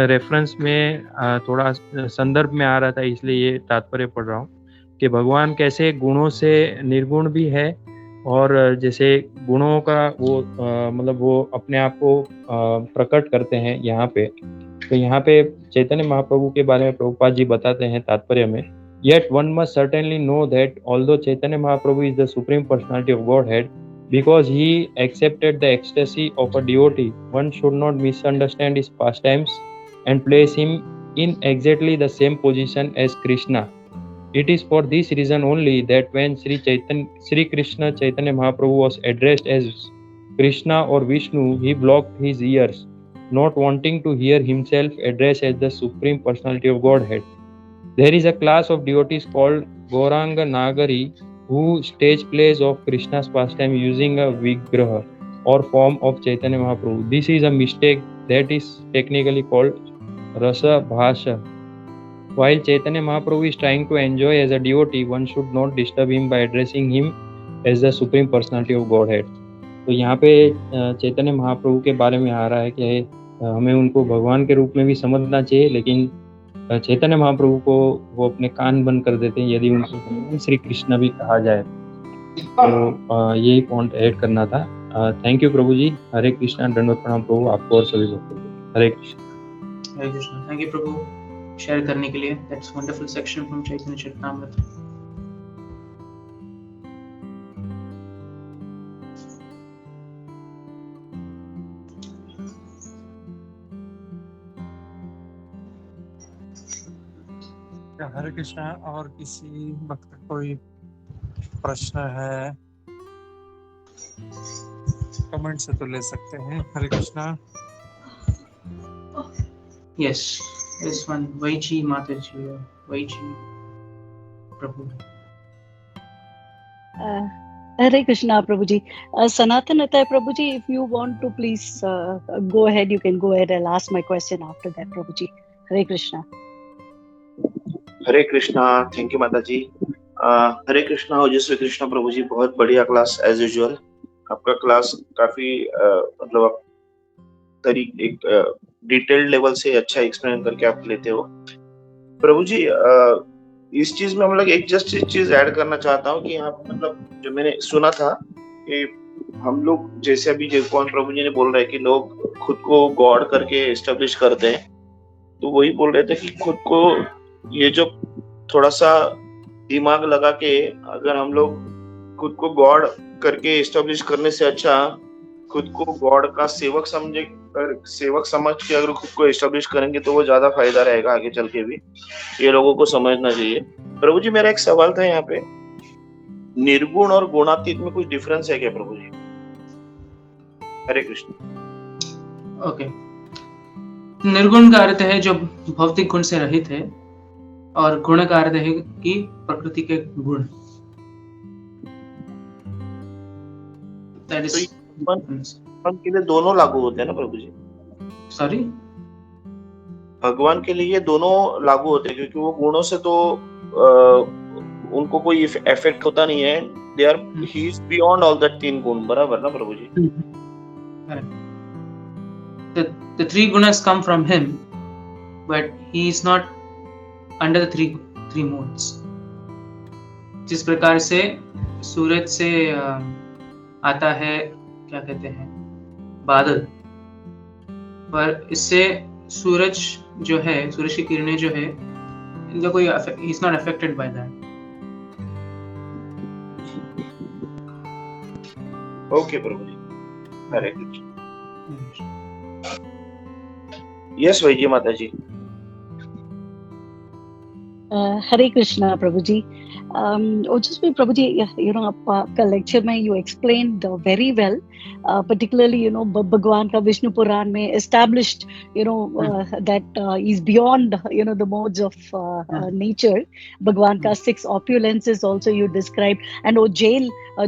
रेफरेंस में थोड़ा संदर्भ में आ रहा था, इसलिए ये तात्पर्य पढ़ रहा हूँ कि भगवान कैसे गुणों से निर्गुण भी है और जैसे गुणों का वो मतलब वो अपने आप को प्रकट करते हैं यहाँ पे। तो यहाँ पे चैतन्य महाप्रभु के बारे में प्रभुपाद जी बताते हैं तात्पर्य में, Yet one must certainly know that although Chaitanya Mahaprabhu is the supreme personality of Godhead, because he accepted the ecstasy of a devotee, one should not misunderstand his pastimes and place him in exactly the same position as Krishna. It is for this reason only that when Sri Krishna Chaitanya Mahaprabhu was addressed as Krishna or Vishnu, he blocked his ears, not wanting to hear himself addressed as the Supreme Personality of Godhead. There is a class of devotees called Gauranga Nagari who stage plays of Krishna's pastime using a Vigraha or form of Chaitanya Mahaprabhu. This is a mistake that is technically called Rasa Bhasha. While Chaitanya Mahaprabhu is trying to enjoy as a devotee, one should not disturb him by addressing him as the Supreme Personality of Godhead. तो यहाँ पे चैतन्य महाप्रभु के बारे में आ रहा है कि हमें उनको भगवान के रूप में भी समझना चाहिए, लेकिन चैतन्य महाप्रभु को वो अपने कान बंद कर देते हैं यदि उनको श्री कृष्ण भी कहा जाए। तो यही पॉइंट ऐड करना था। Thank you Prabhu ji. हरे कृष्णा। दंडवत प्रणाम प्रभु आपको और सभी भक्तों को। हरे कृष्ण। हरे Krishna. Thank you Prabhu share करने के लिए। That's wonderful section from Chaitanya Charitamrita. हरे कृष्णा। और किसी भक्त कोई प्रश्न है, कमेंट से तो ले सकते हैं। हरे Krishna. Yes, this one, Vaichi Mataji, Vaichi Prabhu. Hare Krishna, Prabhuji. Sanatan Atay, Prabhuji, if you want to please go ahead, you can go ahead. I'll ask my question after that, Prabhuji. Hare Krishna. Hare Krishna. Thank you माता जी। हरे कृष्णा और जय श्री कृष्ण प्रभु जी। बहुत बढ़िया class as usual. आपका class काफी मतलब एक डिटेल्ड लेवल से अच्छा एक्सप्लेन करके आप लेते हो प्रभु जी। इस चीज में हम लोग एक जस्ट चीज ऐड करना चाहता हूँ कि आप मतलब जो मैंने सुना था कि हम लोग जैसे अभी कौन प्रभु जी ने बोल रहे हैं कि लोग खुद को गॉड करके एस्टेब्लिश करते हैं, तो वही बोल रहे थे कि खुद को ये जो थोड़ा सा दिमाग लगा के अगर हम लोग खुद को गॉड करके एस्टेब्लिश करने से अच्छा खुद को गॉड का सेवक समझ के अगर खुद को एस्टेब्लिश करेंगे तो वो ज्यादा फायदा रहेगा आगे चल के भी। ये लोगों को समझना चाहिए। प्रभु जी मेरा एक सवाल था यहाँ पे, निर्गुण और गुणातीत में कुछ डिफरेंस है क्या प्रभु जी? हरे कृष्ण। ओके, निर्गुण का अर्थ है जो भौतिक गुण से रहित है, और गुण का अर्थ है कि प्रकृति के गुण। भगवान के लिए दोनों लागू होते हैं ना प्रभु जी? सॉरी, भगवान के लिए दोनों लागू होते हैं क्योंकि वो गुणों से तो उनको कोई इफेक्ट होता नहीं है। They are he is beyond all that तीन गुण, बराबर ना प्रभु जी? The three gunas come from him, but he is not under the three modes. जिस प्रकार से सूरज से आता है क्या कहते हैं बादल, पर इससे सूरज जो है, सूरज की किरणें जो है, इनका कोई he is not affected by that. Okay Prabhu ji. Hare Krishna. Yes वैजी माता जी। Hare Krishna, Prabhuji. Just me, Prabhuji, आपका lecture में you explained very well, particularly, Bhagwan का Vishnu Puran में established, that is beyond, the modes of nature. Bhagwan का 6 opulences also you described, and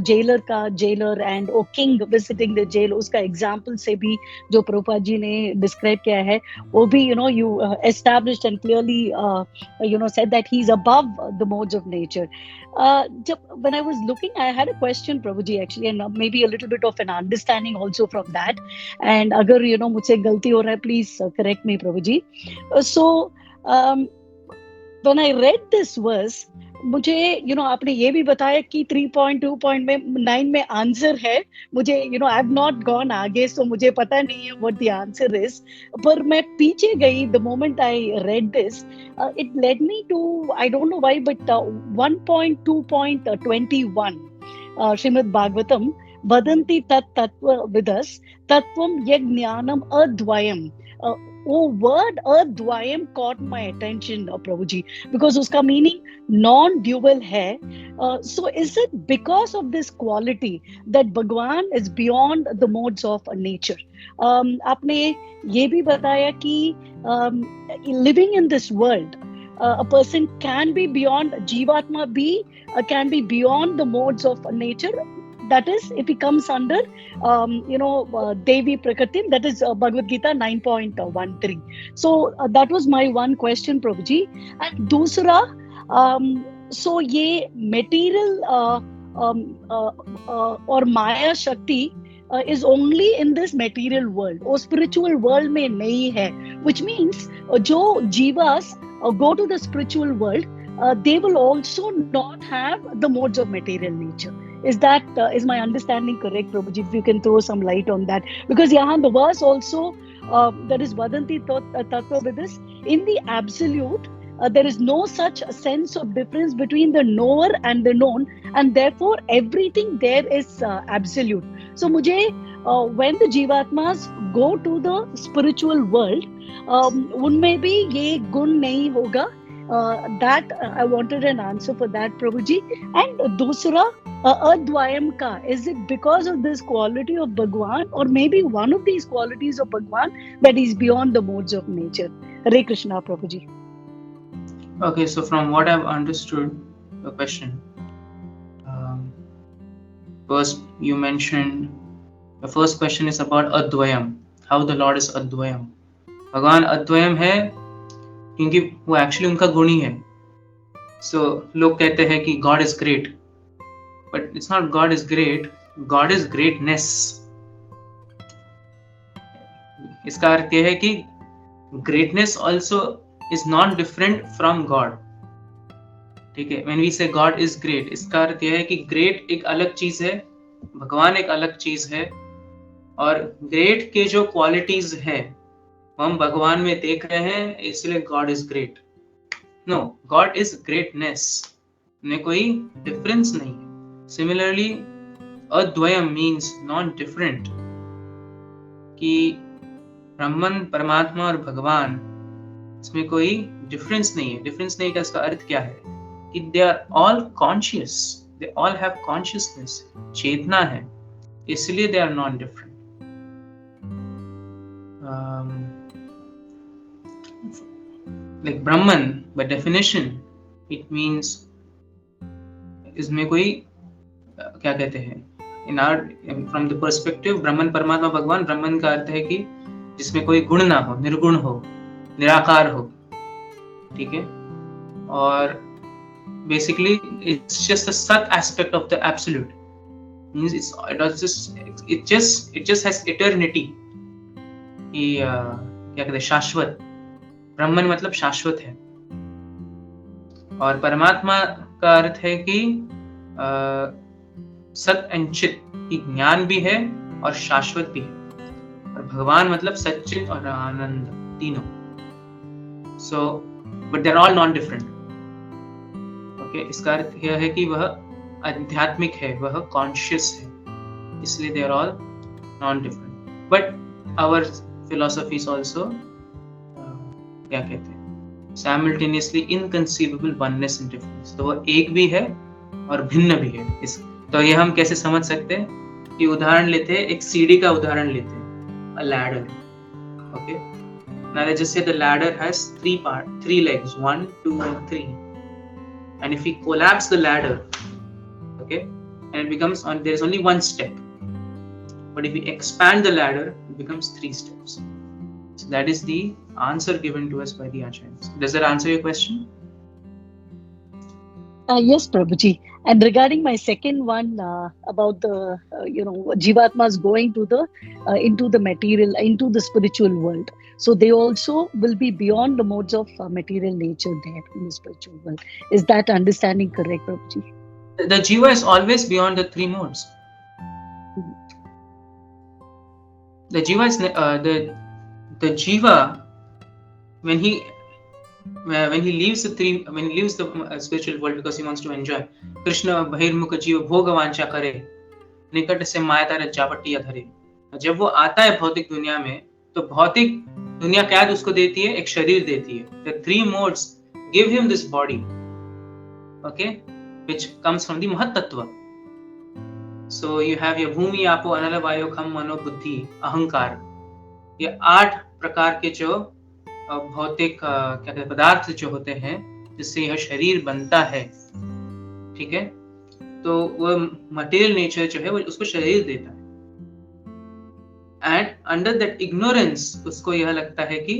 jailer का jailer and king visiting the jail, उसका example से भी जो प्रभुपाद जी ने describe किया है, वो भी, you established and clearly, said that he is above the modes of nature. When I was looking, I had a question, Prabhuji, actually, and maybe a little bit of an understanding also from that. And agar, मुझसे गलती हो रहा है, please correct me, Prabhuji. So, when I read this verse, मुझे आपने ये भी बताया कि 3.2.9 में आंसर है। मुझे I have not gone आगे, so मुझे पता नहीं है what the answer is, पर मैं पीछे गई the moment I read this, it led me to, I don't know why, but 1.2.21 Shrimad Bhagavatam वदन्ति तत् तत्व विदस तत्वम यज्ञानम अद्वयम। Oh, word advayam caught my attention, Prabhuji, because uska meaning non-dual hai. So is it because of this quality that Bhagwan is beyond the modes of nature? Aapne ye bhi bataya ki living in this world, a person can be beyond, Jivatma can be beyond the modes of nature. That is, if he comes under, Devi Prakriti, that is Bhagavad Gita 9.13. So that was my one question, Prabhuji. And dusra, so ye material or Maya Shakti is only in this material world, or spiritual world mein nahi hai, which means jo jivas go to the spiritual world, they will also not have the modes of material nature. Is my understanding correct, Prabhuji? If you can throw some light on that, because yahan the verse also that is vadanti tattva vidis, in the absolute there is no such sense of difference between the knower and the known, and therefore everything there is absolute. So mujhe when the jivatmas go to the spiritual world, unme bhi ye gun nahi hoga, That I wanted an answer for that, Prabhuji. And dusra, advayam ka, is it because of this quality of Bhagwan, or maybe one of these qualities of Bhagwan that is beyond the modes of nature? Hare Krishna, Prabhuji. Okay, so from what I've understood the question, first you mentioned the first question is about Advayam, how the Lord is Advayam. भगवान अद्वयम है क्योंकि वो actually उनका गुण ही है. सो लोग कहते हैं कि God is great, but it's not God is great, God is greatness. इसका अर्थ यह है कि greatness also is not different from God. ठीक है, व्हेन वी से गॉड इज ग्रेट, इसका अर्थ यह है कि ग्रेट एक अलग चीज है, भगवान एक अलग चीज है, और ग्रेट के जो क्वालिटीज है हम भगवान में देख रहे हैं, इसलिए God is great. No, God is greatness में कोई डिफरेंस नहीं है. सिमिलरली अद्वयम मीन्स नॉट डिफरेंट, कि ब्रह्मन, परमात्मा और भगवान, इसमें कोई डिफरेंस नहीं है. डिफरेंस नहीं का इसका अर्थ क्या है कि they are all conscious, they all have consciousness, चेतना है, इसलिए they are not different. Like Brahman, by definition, it means इसमें कोई क्या कहते हैं, in our from the perspective ब्रह्मन, परमात्मा, भगवान, ब्रह्मन का अर्थ है कि जिसमें कोई गुण ना हो, निर्गुण हो, निराकार हो. ठीक है, और basically it's just a sat aspect of the absolute, means it just has eternity. कि क्या कहते हैं, शाश्वत. ब्रह्मन मतलब शाश्वत है, और परमात्मा का अर्थ है कि सत एंड चित, कि ज्ञान भी है और शाश्वत भी है. और भगवान मतलब सच्चित और आनंद, तीनों. So but they are all non different. Okay, इसका अर्थ यह है कि वह आध्यात्मिक है, वह कॉन्शियस है, इसलिए they are all non different. But our philosophy is also क्या कहते हैं, simultaneously inconceivable oneness and difference. तो वो एक भी है और भिन्न भी है. तो ये हम कैसे समझ सकते हैं कि उदाहरण लेते हैं, एक सीढ़ी का उदाहरण लेते हैं, अ ladder. Okay, now let's just say the ladder has three legs, 1, 2 and 3, and if we collapse the ladder, okay, and it becomes on, there is only one step, but if we expand the ladder, it becomes 3 steps. So that is the answer given to us by the acharyas. Does that answer your question? Yes, Prabhuji. And regarding my second one about the Jivatmas going to the into the material, into the spiritual world, so they also will be beyond the modes of material nature there in the spiritual world. Is that understanding correct, Prabhuji? The jiva is always beyond the 3 modes. The jiva is the jiva when he leaves the spiritual world because he wants to enjoy. Krishna बहिर्मुख जीव भोग वांछा करे, निकट से माया रज्जापट्टिया धरे. जब वो आता है भौतिक दुनिया में, तो भौतिक दुनिया क्या उसको देती है, एक शरीर देती है. The 3 modes give him this body, okay, which comes from the महत्त्व. So you have your भूमि, आपो, अनल, वायु, खम, मनो, बुद्धि, अहंकार. ये 8 प्रकार के जो भौतिक क्या कहते हैं, पदार्थ जो होते हैं, जिससे यह शरीर बनता है. ठीक है, तो वो मटेरियल नेचर जो है वो उसको शरीर देता है. एंड अंडर दैट इग्नोरेंस उसको यह लगता है कि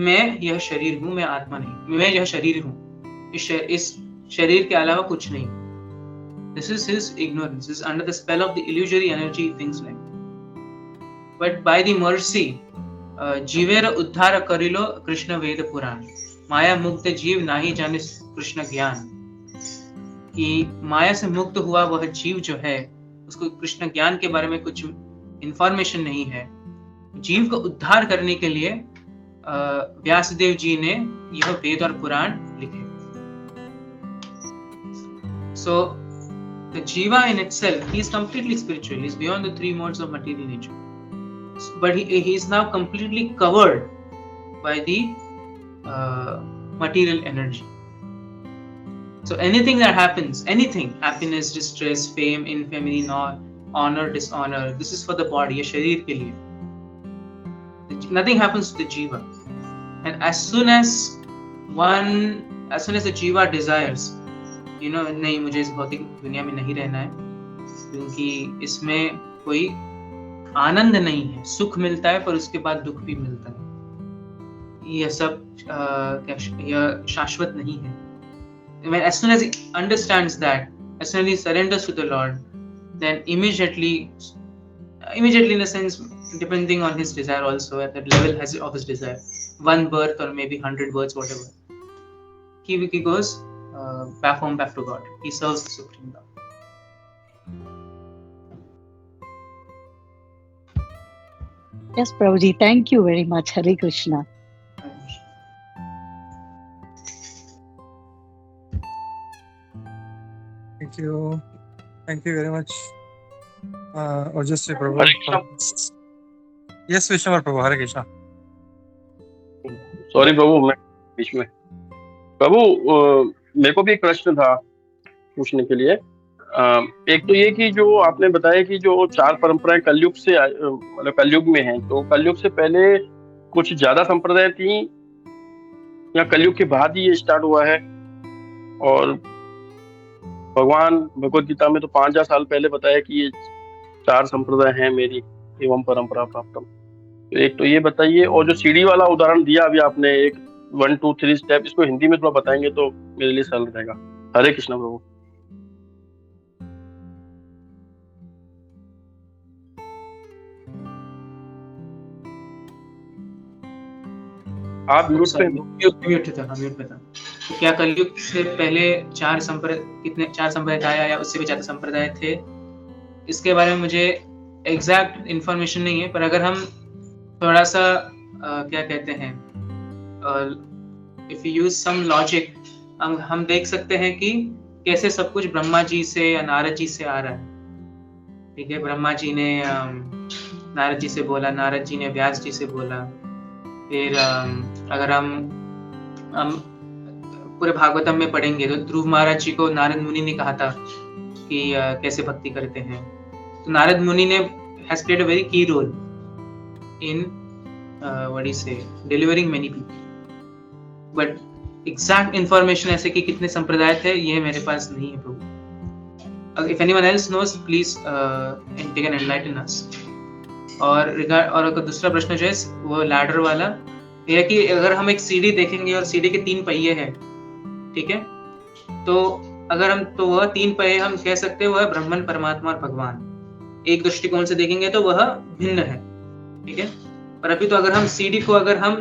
मैं यह शरीर हूं, मैं आत्मा नहीं, मैं यह शरीर हूं, इस शरीर के अलावा कुछ नहीं. This is his ignorance. This is under the spell of the illusory energy, things like that. But by the mercy, जीवेर उद्धार करिलो कृष्ण वेद पुराण. माया मुक्त जीव नाही जाने कृष्ण ज्ञान. कि माया से मुक्त हुआ वह जीव जो है, उसको कृष्ण ज्ञान के बारे में कुछ इंफॉर्मेशन नहीं है. जीव को उद्धार करने के लिए व्यासदेव जी ने यह वेद और पुराण लिखे. So the jiva in itself, he is completely spiritual. He is beyond the 3 modes of material nature. But he is now completely covered by material energy. So anything that happens, anything, happiness, distress, fame, infamy, honor, dishonor, this is for the body, ये शरीर के लिए. Nothing happens to the jiva. And as soon as the jiva desires, नहीं मुझे इस भौतिक दुनिया में नहीं रहना है, क्योंकि इसमें कोई आनंद नहीं है, सुख मिलता है पर उसके बाद दुख भी मिलता है, यह सब यह शाश्वत नहीं है. As soon as he understands that, as soon as he surrenders to the Lord, then immediately in a sense, depending on his desire also, at that level of his desire, one birth or maybe 100 births, whatever, he goes back home, back to God. He serves the Supreme Lord. Yes, Prabhuji, thank you very much. Hare Krishna. Thank you very much. Ojasvi Prabhu. Yes, Vishwamar Prabhu. Hare Krishna. Sorry Prabhu, मैं बीच में. प्रभु, मेरे को भी एक प्रश्न था पूछने के लिए. एक तो ये कि जो आपने बताया कि जो 4 परंपराएं कलयुग से मतलब कलयुग में हैं, तो कलयुग से पहले कुछ ज्यादा संप्रदाय थी या कलयुग के बाद ही ये स्टार्ट हुआ है? और भगवान भगवद गीता में तो 5000 साल पहले बताया कि ये 4 संप्रदाय हैं मेरी एवं परंपरा प्राप्तम. तो एक तो ये बताइए, और जो सीढ़ी वाला उदाहरण दिया अभी आपने, एक 1 2 3 स्टेप, इसको हिंदी में थोड़ा बताएंगे तो मेरे लिए सरल रहेगा. हरे कृष्ण प्रभु. आप म्यूट पे था. तो क्या कलयुग से पहले 4 संप्रदाय आया या उससे भी ज्यादा संप्रदाय थे? इसके बारे में मुझे एग्जैक्ट इंफॉर्मेशन नहीं है, पर अगर हम थोड़ा सा क्या कहते हैं, if you use some logic, हम देख सकते हैं कि कैसे सब कुछ ब्रह्मा जी से या नारद जी से आ रहा है. ठीक है, ब्रह्मा जी ने नारद जी से बोला, नारद जी ने व्यास जी से बोला. फिर अगर हम पूरे भागवतम में पढ़ेंगे तो ध्रुव महाराज जी को नारद मुनि ने कहा था कि कैसे भक्ति करते हैं. तो नारद मुनि ने has played a very key role in delivering many people. But exact information ऐसे कि कितने संप्रदाय थे, ये मेरे पास नहीं है प्रभु. If anyone else knows, please they can enlighten us. और अगर दूसरा प्रश्न जो है वो लैडर वाला, यह कि अगर हम एक सीढ़ी देखेंगे और सीढ़ी के 3 पहिए हैं, ठीक है, तो अगर हम तो वह 3 पहिए हम कह सकते हैं वह ब्रह्मन, परमात्मा और भगवान. एक दृष्टिकोण से देखेंगे तो वह भिन्न है, ठीक है. पर अभी तो अगर हम सीढ़ी को अगर हम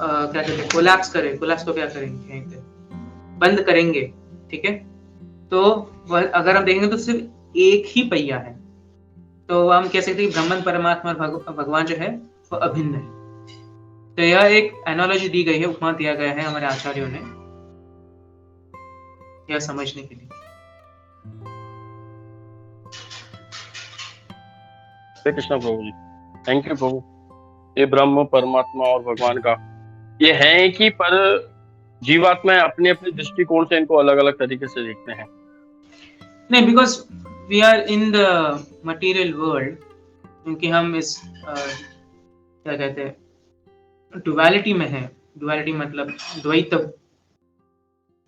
क्या कहते हैं कोलैप्स को क्या करेंगे, बंद करेंगे, ठीक है, तो वह अगर हम देखेंगे तो सिर्फ एक ही पहिया है. तो हम कह सकते हैं कि ब्रह्मन, परमात्मा और भगवान जो है वो अभिन्न है. तो यह एक एनालॉजी दी गई है, उपमा दिया गया है हमारे आचार्यों ने यह समझने के लिए. हरे कृष्ण प्रभु जी. थैंक यू प्रभु. ये ब्रह्म, परमात्मा और भगवान का ये है कि पर जीवात्मा अपने अपने दृष्टिकोण से इनको अलग अलग तरीके से देखते हैं. नहीं, because we are in the material world, क्योंकि हम इस क्या कहते हैं डुअलिटी में है. डुअलिटी मतलब द्वैत.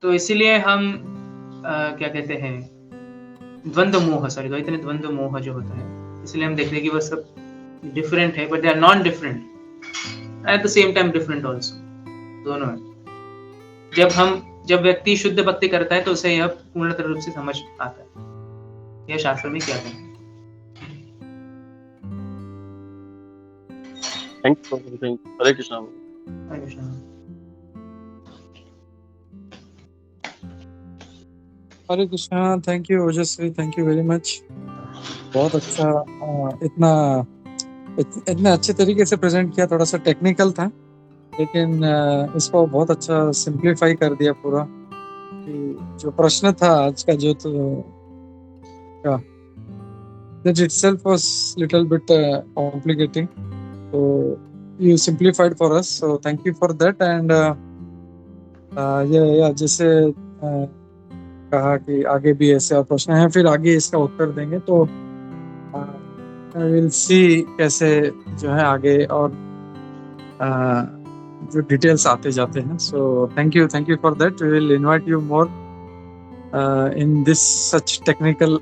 तो इसीलिए हम क्या कहते हैं द्वंद्व मोह, द्वैत में द्वंद्व मोह जो होता है, इसलिए हम देखते हैं कि वो सब डिफरेंट है, but they are non different at the same time different also. दोनों है. जब व्यक्ति शुद्ध भक्ति करता है तो उसे यह पूर्ण रूप से समझ आता है. यह शास्त्र में क्या है. Thank you. हरे कृष्ण. हरे कृष्ण. हरे कृष्णा. थैंक यू ओजस्वी, थैंक यू वेरी मच. बहुत अच्छा, इतने अच्छे तरीके से प्रेजेंट किया. थोड़ा सा टेक्निकल था, लेकिन इसको बहुत अच्छा सिंप्लीफाई कर दिया पूरा. जो प्रश्न था आज का जो तो that itself was little bit complicating, so you simplified for us, so thank you for that. And ये जैसे कहा कि आगे भी ऐसे और प्रश्न हैं, फिर आगे इसका उत्तर देंगे, तो विल सी कैसे जो है आगे और जो डिटेल्स आते जाते हैं. So thank you for that. We will invite you more in this such technical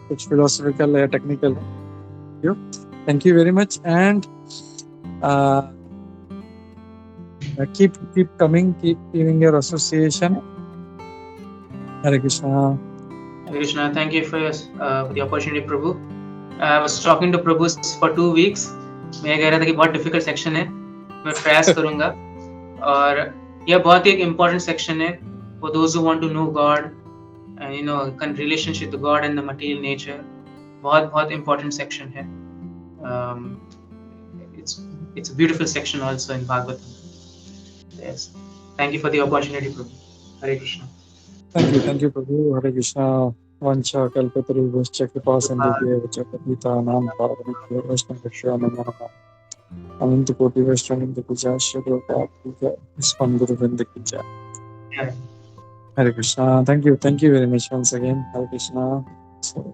कुछ फिलोसॉफिकल या technical. Thank you very much, and keep coming, keep giving your association. Hare Krishna. Hare Krishna. Thank you for the opportunity, Prabhu. I was talking to Prabhu for 2 weeks. मैं कह रहा था कि बहुत difficult section है, मैं प्रयास करूंगा. और यह बहुत ही एक इम्पोर्टेंट सेक्शन है for those who want to know God and you know relationship to God and the material nature. बहुत इम्पोर्टेंट सेक्शन है. It's a beautiful section also in Bhagavatam. Yes. Thank you for the opportunity, Prabhu. Hare Krishna. Thank you, Prabhu. Hare Krishna. Vancha kalpatarubhascha kripa sindhubhyo patitānām pāvanebhyo vaishnavibhyo namo namah. Ananta koti vaishnavindra ki jai, Shri Prabhupada ki jai, Iskan Guru Vrinda ki jai. Hare Krishna. Thank you very much once again. Hare Krishna. So,